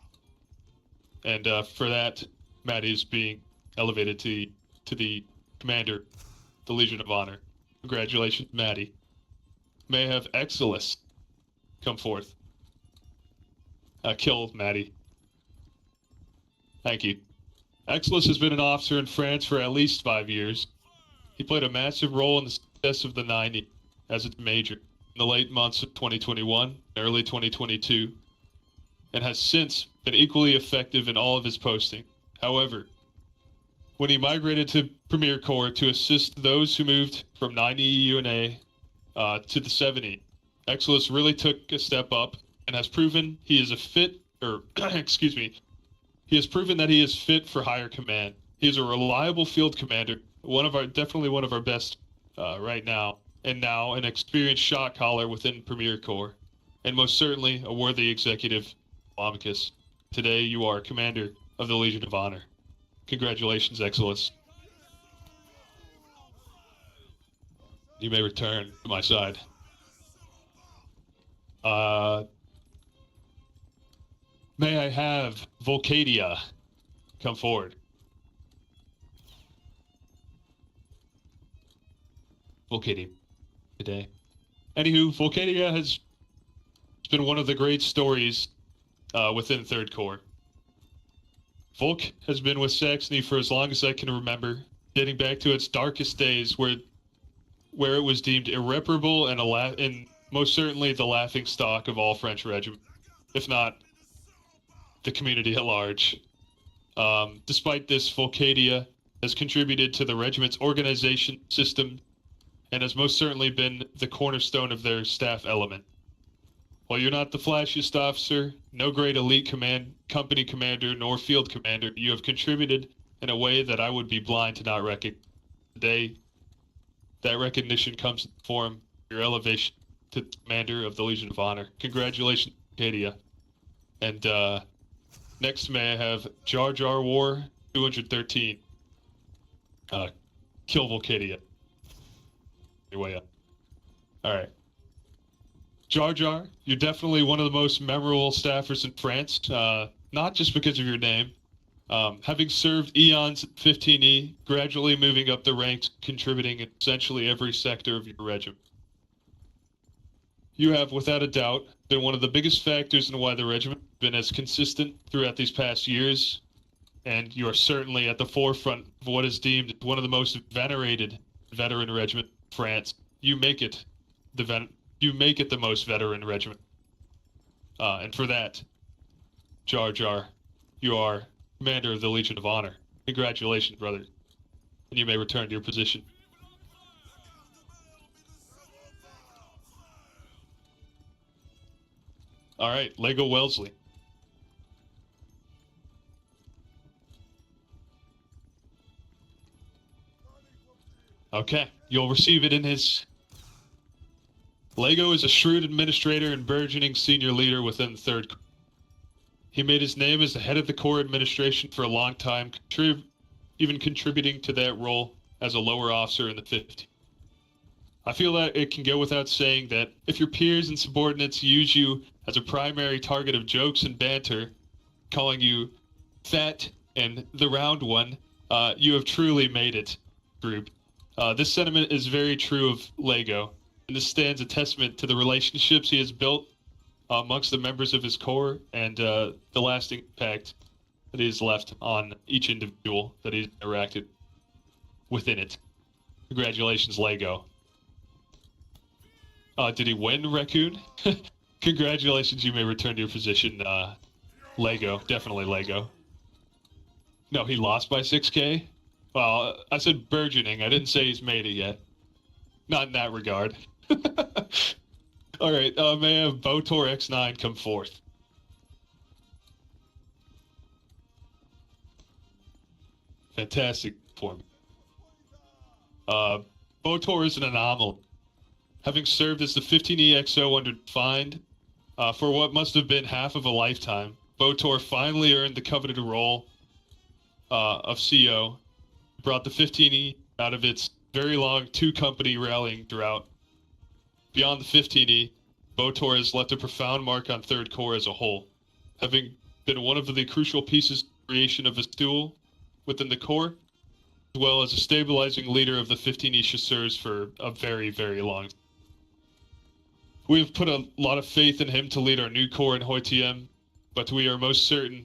And for that, Maddie is being elevated to the commander, the Legion of Honor. Congratulations, Maddie. May I have Exilus come forth. Kill Maddie. Thank you. Exilus has been an officer in France for at least 5 years. He played a massive role in the success of the 90 as a major in the late months of 2021 and early 2022, and has since been equally effective in all of his posting. However, when he migrated to Premier Corps to assist those who moved from 90 UNA to the 70, Exilus really took a step up and has proven he is he has proven that he is fit for higher command. He is a reliable field commander, definitely one of our best right now, and now an experienced shot caller within Premier Corps, and most certainly a worthy executive, Lamicus. Today you are commander of the Legion of Honor. Congratulations, Exilus. You may return to my side. May I have Volcadia come forward? Volcadia today. Anywho, Volcadia has been one of the great stories within Third Corps. Volk has been with Saxony for as long as I can remember, dating back to its darkest days where it was deemed irreparable and most certainly the laughing stock of all French regiments, if not the community at large. Despite this, Volcadia has contributed to the regiment's organization system and has most certainly been the cornerstone of their staff element. While you're not the flashiest officer, no great elite company commander, nor field commander, you have contributed in a way that I would be blind to not recognize. Today, that recognition comes in the form of your elevation to commander of the Legion of Honor. Congratulations, Volcadia. And next, may I have Jar Jar War 213. Kill Volcadia. Your way up. All right. Jar Jar, you're definitely one of the most memorable staffers in France, not just because of your name. Having served eons at 15E, gradually moving up the ranks, contributing in essentially every sector of your regiment. You have, without a doubt, been one of the biggest factors in why the regiment has been as consistent throughout these past years, and you are certainly at the forefront of what is deemed one of the most venerated veteran regiment in France. You make it the most veteran regiment. And for that, Jar Jar, you are commander of the Legion of Honor. Congratulations, brother. And you may return to your position. All right, Lego Wellesley. Okay, you'll receive it in his... Lego is a shrewd administrator and burgeoning senior leader within the 3rd Corps. He made his name as the head of the Corps administration for a long time, even contributing to that role as a lower officer in the 50s. I feel that it can go without saying that if your peers and subordinates use you as a primary target of jokes and banter, calling you fat and the round one, you have truly made it, group. This sentiment is very true of Lego, and this stands a testament to the relationships he has built amongst the members of his corps and the lasting impact that he has left on each individual that he's interacted within it. Congratulations, Lego. Did he win, Raccoon? Congratulations, you may return to your position, Lego. Definitely Lego. No, he lost by 6K? Well, I said burgeoning. I didn't say he's made it yet. Not in that regard. All right, may I have Botor X9 come forth? Fantastic form. Botor is an anomaly. Having served as the 15EXO under Find for what must have been half of a lifetime, Botor finally earned the coveted role of CO, brought the 15E out of its very long 2-company rallying drought. Beyond the 15E, Botor has left a profound mark on 3rd Corps as a whole, having been one of the crucial pieces in the creation of a stool within the Corps, as well as a stabilizing leader of the 15E chasseurs for a very, very long time. We have put a lot of faith in him to lead our new Corps in Hoytiem, but we are most certain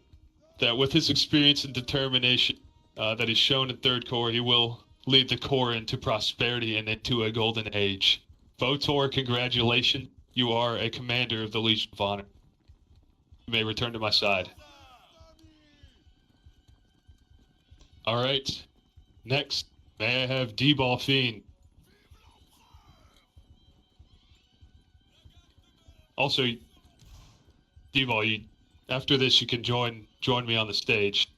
that with his experience and determination that he's shown in 3rd Corps, he will lead the Corps into prosperity and into a golden age. Botor, congratulations. You are a commander of the Legion of Honor. You may return to my side. All right. Next, may I have D-Ball Fiend. Also, D-Ball, after this, you can join me on the stage.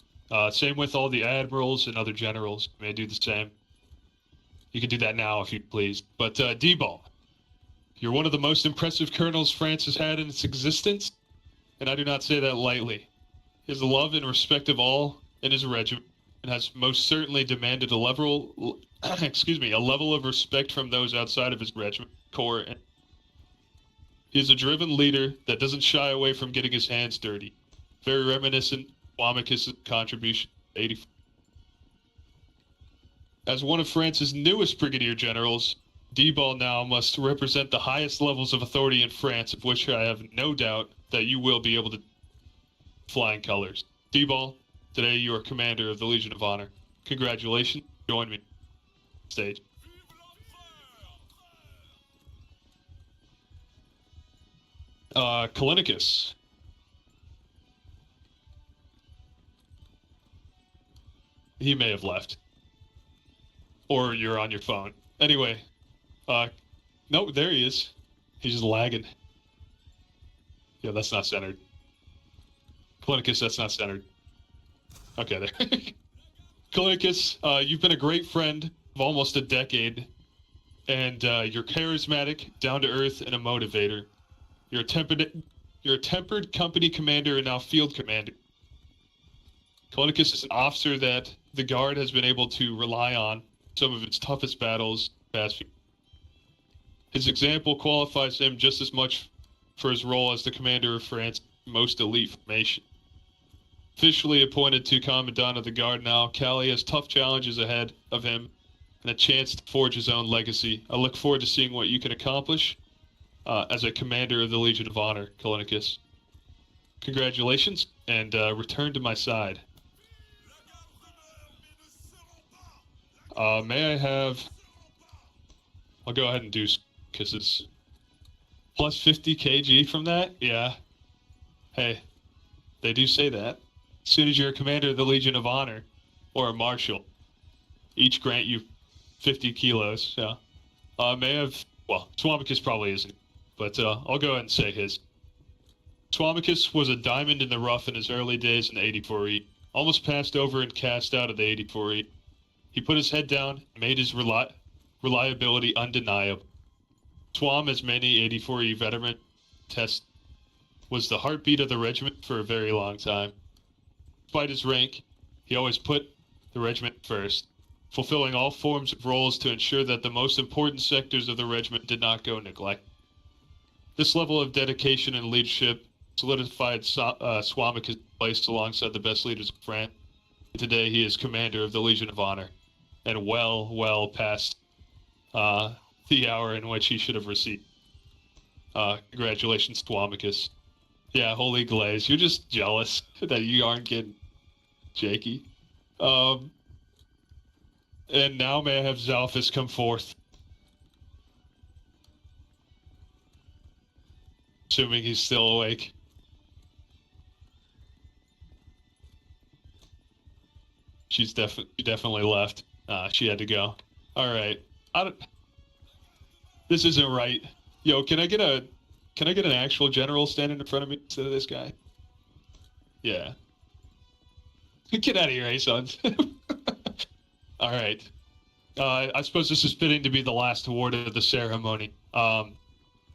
Same with all the admirals and other generals. You may do the same. You can do that now if you please. But D-Ball, you're one of the most impressive colonels France has had in its existence, and I do not say that lightly. He has the love and respect of all in his regiment, and has most certainly demanded a level, a level of respect from those outside of his regiment, corps. And he is a driven leader that doesn't shy away from getting his hands dirty. Very reminiscent of Wamicus' contribution to 84. As one of France's newest brigadier generals, D-Ball now must represent the highest levels of authority in France, of which I have no doubt that you will be able to flying colors. D-Ball, today you are commander of the Legion of Honor. Congratulations. Join me on stage. Kalinicus. He may have left. Or you're on your phone. Anyway, no, there he is. He's just lagging. Yeah, that's not centered. Kalinicus, that's not centered. Okay, there. Kalinicus, you've been a great friend of almost a decade, and you're charismatic, down-to-earth, and a motivator. You're a tempered company commander and now field commander. Kalinicus is an officer that the Guard has been able to rely on some of its toughest battles past few. His example qualifies him just as much for his role as the commander of France's most elite formation. Officially appointed to Commandant of the Guard now, Callie has tough challenges ahead of him and a chance to forge his own legacy. I look forward to seeing what you can accomplish as a commander of the Legion of Honor, Kalinicus. Congratulations, and return to my side. May I have... I'll go ahead and do kisses. Plus 50 kg from that? Yeah. Hey, they do say that. As soon as you're a commander of the Legion of Honor, or a marshal, each grant you 50 kilos, yeah. May I have... Well, Swamicus probably isn't, but I'll go ahead and say his. Swamicus was a diamond in the rough in his early days in the 84E, almost passed over and cast out of the 84E. He put his head down and made his reliability undeniable. Swam, as many 84E veteran test, was the heartbeat of the regiment for a very long time. Despite his rank, he always put the regiment first, fulfilling all forms of roles to ensure that the most important sectors of the regiment did not go neglected. This level of dedication and leadership solidified Swamicus' place alongside the best leaders of France. Today, he is commander of the Legion of Honor, and well past the hour in which he should have received. Congratulations, Swamicus. Yeah, holy glaze. You're just jealous that you aren't getting Jakey. And now may I have Zalphus come forth. Assuming he's still awake. She's definitely left. She had to go. All right. This isn't right. Yo, can I get an actual general standing in front of me instead of this guy? Yeah. Get out of here, hey sons. All right. I suppose this is fitting to be the last award of the ceremony.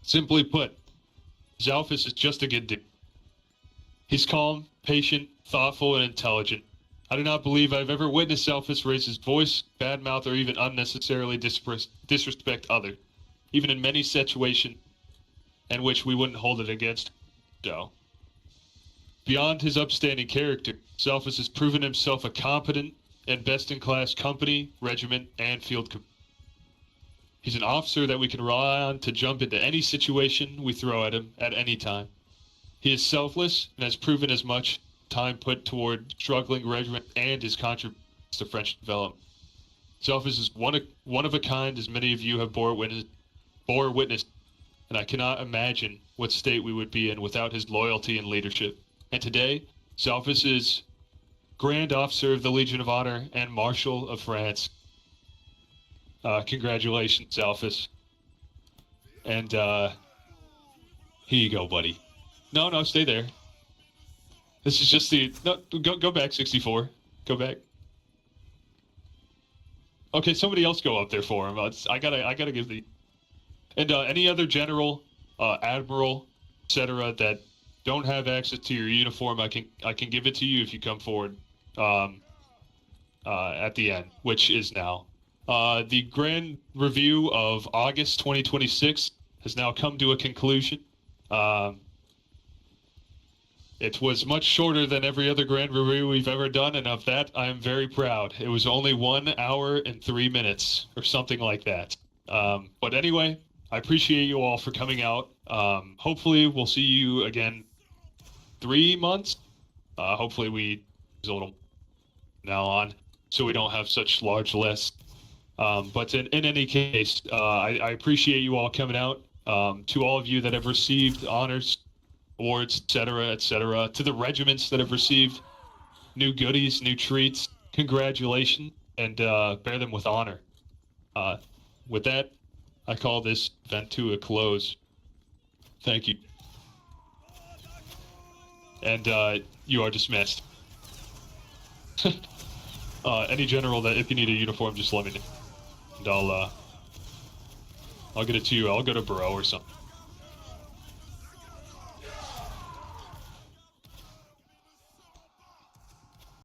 Simply put, Zalphus is just a good dude. He's calm, patient, thoughtful, and intelligent. I do not believe I've ever witnessed Zalphus raise his voice, badmouth, or even unnecessarily disrespect others, even in many situations in which we wouldn't hold it against him. So, beyond his upstanding character, Zalphus has proven himself a competent and best-in-class company, regiment, and field commander. He's an officer that we can rely on to jump into any situation we throw at him at any time. He is selfless and has proven as much time put toward struggling regiment and his contributions to French development. Zalphus is one of a kind, as many of you have bore witness, and I cannot imagine what state we would be in without his loyalty and leadership. And today, Zalphus is Grand Officer of the Legion of Honor and Marshal of France. Congratulations, Zalphus. And here you go, buddy. No, stay there. This is just go back 64. Go back. Okay, somebody else go up there for him. I gotta give the. And any other general, admiral, etc. that don't have access to your uniform, I can give it to you if you come forward. At the end, which is now. The grand review of August 2026 has now come to a conclusion. It was much shorter than every other grand review we've ever done, and of that, I am very proud. It was only 1 hour and 3 minutes, or something like that. But anyway, I appreciate you all for coming out. Hopefully, we'll see you again 3 months. Hopefully, we use a little now on, so we don't have such large lists. But in any case, I appreciate you all coming out. To all of you that have received honors, awards, etc., to the regiments that have received new goodies, new treats, congratulations, and bear them with honor. With that, I call this event to a close. Thank you. And you are dismissed. Any general that, if you need a uniform, just let me know. And I'll get it to you. I'll go to Bureau or something.